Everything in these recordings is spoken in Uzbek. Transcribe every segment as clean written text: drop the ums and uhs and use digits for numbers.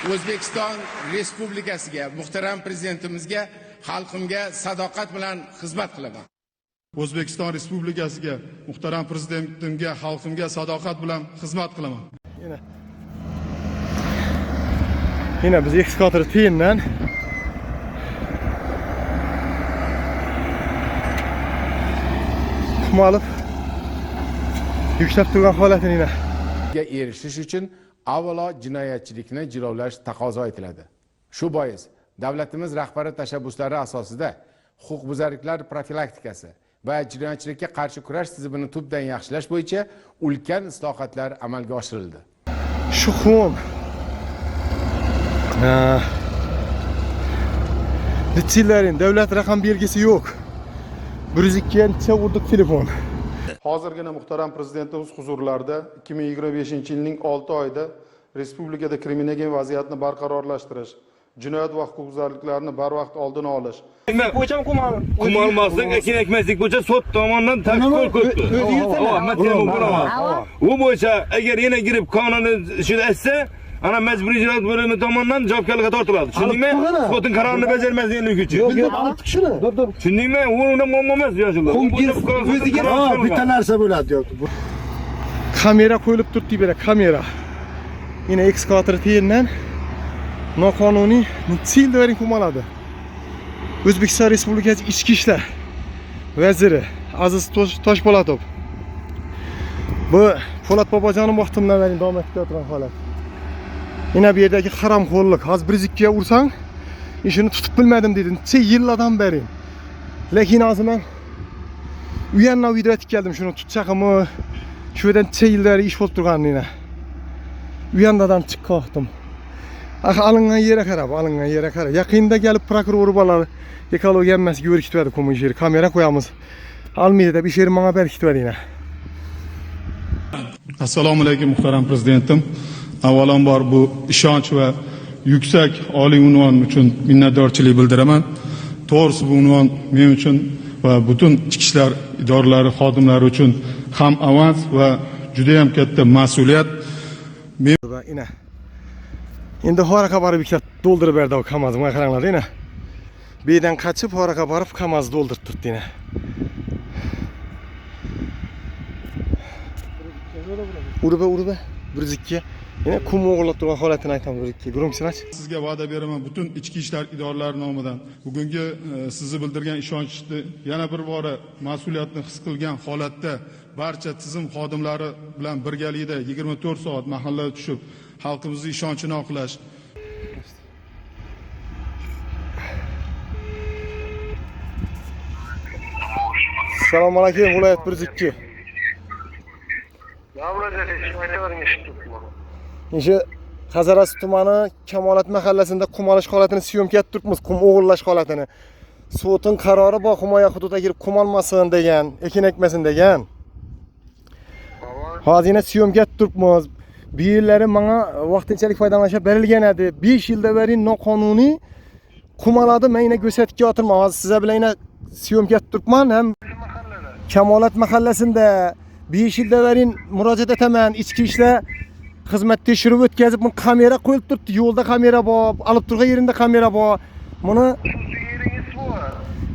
O'zbekiston Respublikasiga, muhtaram prezidentimizga, xalqimga sadoqat bilan xizmat qilaman. O'zbekiston Respublikasiga, muhtaram prezidentimga, xalqimga sadoqat bilan xizmat qilaman. Yine biz ekskavator teyindan kum alıp yüksek turgan holatini yine. Erishish uchun avvalo jinoyatchilikni jilovlash taqozo etiladi. Shu bois davlatimiz rahbari tashabbuslari asosida huquqbuzarliklar profilaktikasi va jinoyatchilikka qarshi kurash tizimini tubdan yaxshilash bo'yicha ulkan islohotlar amalga oshirildi. Şu kum Litçilerin devlet rakam belgesi yok. 102'ye vurduk telefon. Hozirgina muhtaram prezidentimiz huzurlarida 2025-yilning 6 oyida respublikada kriminogen vaziyatni barqarorlashtirish, jinoyat va huquqbuzarliklarni barvaqt oldini olish. Kum almaslik, ekin ekmezlik bo'yicha sud tomonidan taqiq qo'yildi. U bo'yicha agar yana girib qonunni ishida etsa, ana majburiy ijroat bo'limi tomonidan javobgarlikka tortiladi. Tushundingmi? Sudning qarorini bajarmaslikligi uchun. Yo'q, aniq shuni. Tushundingmi? U unda muammo emas yoshlar. O'ziga bitta narsa bo'ladi yo'q. Kamera qo'yilib turibdi bera, kamera. Yine ekskavator teyindan noqonuniy necha vering kum oladi. O'zbekiston Respublikasi Ichki ishlar vaziri Aziz Toshpo'latov. Bu Po'lat Bobojonov vaqtimdan beri davom etayotgan holat. Yine bir yerdeki haramxo'rlik. Hozir 102'ye ursang, ishini tutib bilmadim dedin. Necha yillardan beri. Lekin hozir men u yerdan video etib keldim, shuni tutchaqimi, shu yerdan necha yillar ish bo'lib turganligini. U yandan chiqqandim. Alıngan yere qarab, alıngan yere qarab. Yaqinda gelip prokuror bolalar ekologiya emmasiga o'rkitadi ko'mish yeri. Kamera qo'yamiz. Almaydi deb ish yeri menga berkitadi yine. Assalomu alaykum muhtaram prezidentim. Avvalambor bu ishonch va yuksak oliy unvon uchun minnatdorchilik bildiraman. To'g'risi bu unvon men uchun va butun ichki ishlar idoralari xodimlari uchun ham avans va juda ham katta mas'uliyat. Yine. Endi horaka barib doldurib berdi o kamazga qaranglar yine. Beyden kaçıp horaka barib kamaz doldurib turibdi yine. Urbe 102. Yine kum o'g'irlab turgan holatini aytaman 102. Gurumsin aç. Sizga va'da beraman bütün ichki ishlar idoralari nomidan bugungi sizni bildirgan ishonchni yana bir bora mas'uliyatni his qilgan holatda barcha tizim xodimlari bilan birgalikda 24 soat mahallada tushib xalqimizni ishonchini oqlash. Assalomu alaykum viloyat 102. İşte Hazarası tumanı Kemolat mahallesinde kum alış holatini syomka etib turibmiz, kum o'g'irlash holatini. Sudning qarori bor, himoya hududiga girib kum olmasin degan, ekin ekmasin degan. Hozir yana syomka etib turibmiz. Bir yillari menga vaqtinchalik foydalanishga berilgan edi. 5 yilda beri noqonuniy kum oladi. Men yana ko'rsatib o'tirman. Hozir sizlar bilan yana syomka etib turibman. Ham Kemolat mahallesinde 5 yilda beri murojaat etaman. Ichki ishlar xizmat tekshiruv o'tkazib, bu kamera qo'yilib turibdi. Yo'lda kamera bor, olib turgan yerinde kamera bor. Buni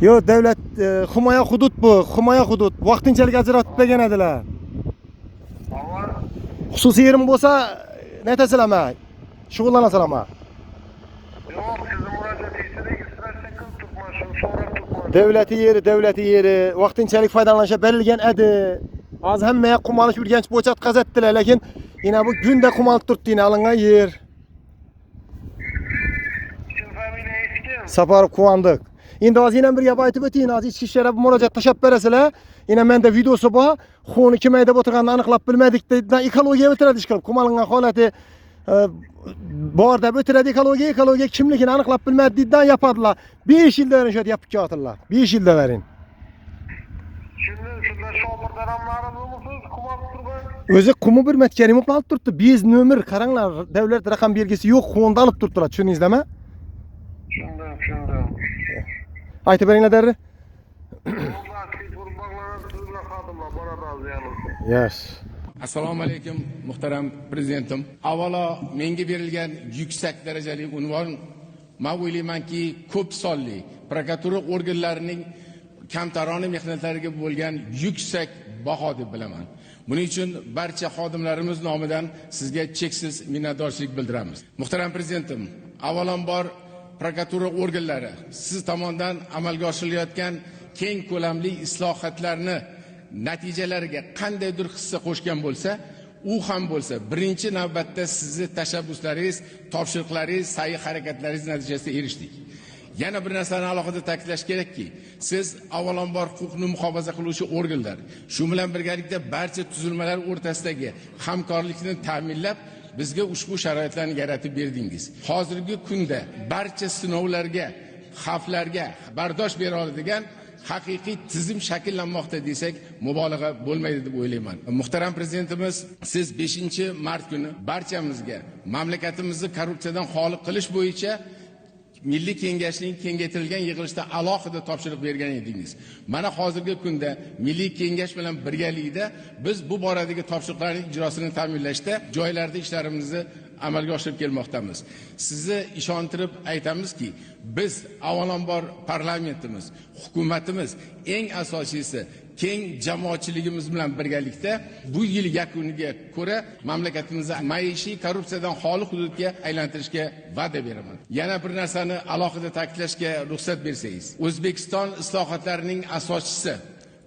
yo'q, davlat himoya hudud bu, himoya hudud. Vaqtinchalik ajratib bergan edilar. Xususiy yerim bo'lsa, netasizlarmi? Shug'ullanasalarmi? Yo'q, sizni murojaatingizni registratsiya qilib turibman, shuni so'rab turibman. Devleti yeri vaqtinchalik foydalanishga berilgan edi. Hozir hamma kum olish urganch bo'yicha qazatdilar, lekin yine bu günde kum olib turibdi, yine alıngan yer. Kim familiyangiz kim? Saparov Quvandiq. Endi hozir yana bir gap aytib o'tayin. Hozir ichki ishlar murojaat tashlab berasizlar. Yine menda videosi bor. Xoni kim haydab o'tirganini aniqlab bilmadik deydi. Ekologiya o'tiradi ish qilib. Kum olingan holati bor deb o'tiradi ekologiya kimligini aniqlab bilmadi deydidan yapadilar. 5 yilda verin şöyle yapib kelyaptilar. 5 yilda verin. Şimdi shunda shogirdlarimlarni bo'lmisiz, kum olib turgan? O'zi Qumi bir Matkarimov olib turibdi. Biz nomer qaranglar, davlat raqam belgisi yo'q, xonda olib turibdilar. Tushundingizmi? Tushundim. Aytib beringlar darri. Yo'q, siz bog'lanib turgan xodimlar boradi hozir yanimizda. Yes. Assalomu alaykum muhtaram prezidentim. Avvalo menga berilgan yuksak darajali unvon men o'ylaymanki ko'p sonli prokuratura organlarining kamtarona mehnatlariga bo'lgan yuksak baho deb bilaman. Buning uchun barcha xodimlarimiz nomidan sizga cheksiz minnatdorchilik bildiramiz. Muhtaram prezidentim, avvalambor prokuratura organlari siz tomonidan amalga oshirilayotgan keng ko'lamli islohotlarni natijalariga qandaydir hissa qo'shgan bo'lsa, u ham bo'lsa birinchi navbatda sizni tashabbuslaringiz, topshiriqlaringiz, sa'y-harakatlaringiz natijasida erishdik. Yana bir narsani alohida ta'kidlash kerakki, siz avvalambor huquqni muhofaza qiluvchi organlar, shu bilan birgalikda barcha tuzilmalar o'rtasidagi hamkorlikni ta'minlab, bizga ushbu sharoitlarni yaratib berdingiz. Hozirgi kunda barcha sinovlarga, xavflarga bardosh bera oladigan haqiqiy tizim shakllanmoqda desak, mubolag'a bo'lmaydi deb o'ylayman. Muhtaram prezidentimiz, siz 5-mart kuni barchamizga mamlakatimizni korrupsiyadan xoli qilish bo'yicha Milliy Kengashning kengaytirilgan yig'ilishida alohida topshiriq bergan edingiz. Mana hozirgi kunda Milliy Kengash bilan birgalikda biz bu boradagi topshiriqlarning ijrosini ta'minlashda joylarda ishlarimizni amalga oshirib kelmoqdamiz. Sizni ishontirib aytamizki, biz avvalambor parlamentimiz, hukumatimiz, eng asosiysi keng jamoatchiligimiz bilan birgalikda bu yil yakuniga ko'ra mamlakatimizni maishiy korrupsiyadan xoli hududga aylantirishga va'da beraman. Yana bir narsani alohida ta'kidlashga ruxsat bersangiz, O'zbekiston islohotlarining asoschisi,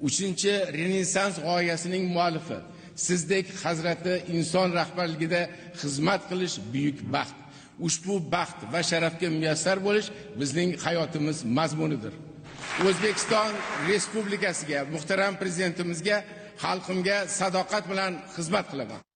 3-Renessans g'oyasining muallifi, sizdek hazrati inson rahbarligida xizmat qilish buyuk baxt. Ushbu baxt va sharafga muyassar bo'lish bizning hayotimiz mazmunidir. O'zbekiston Respublikasiga, muhtaram prezidentimizga, xalqimga sadoqat bilan xizmat qilaman.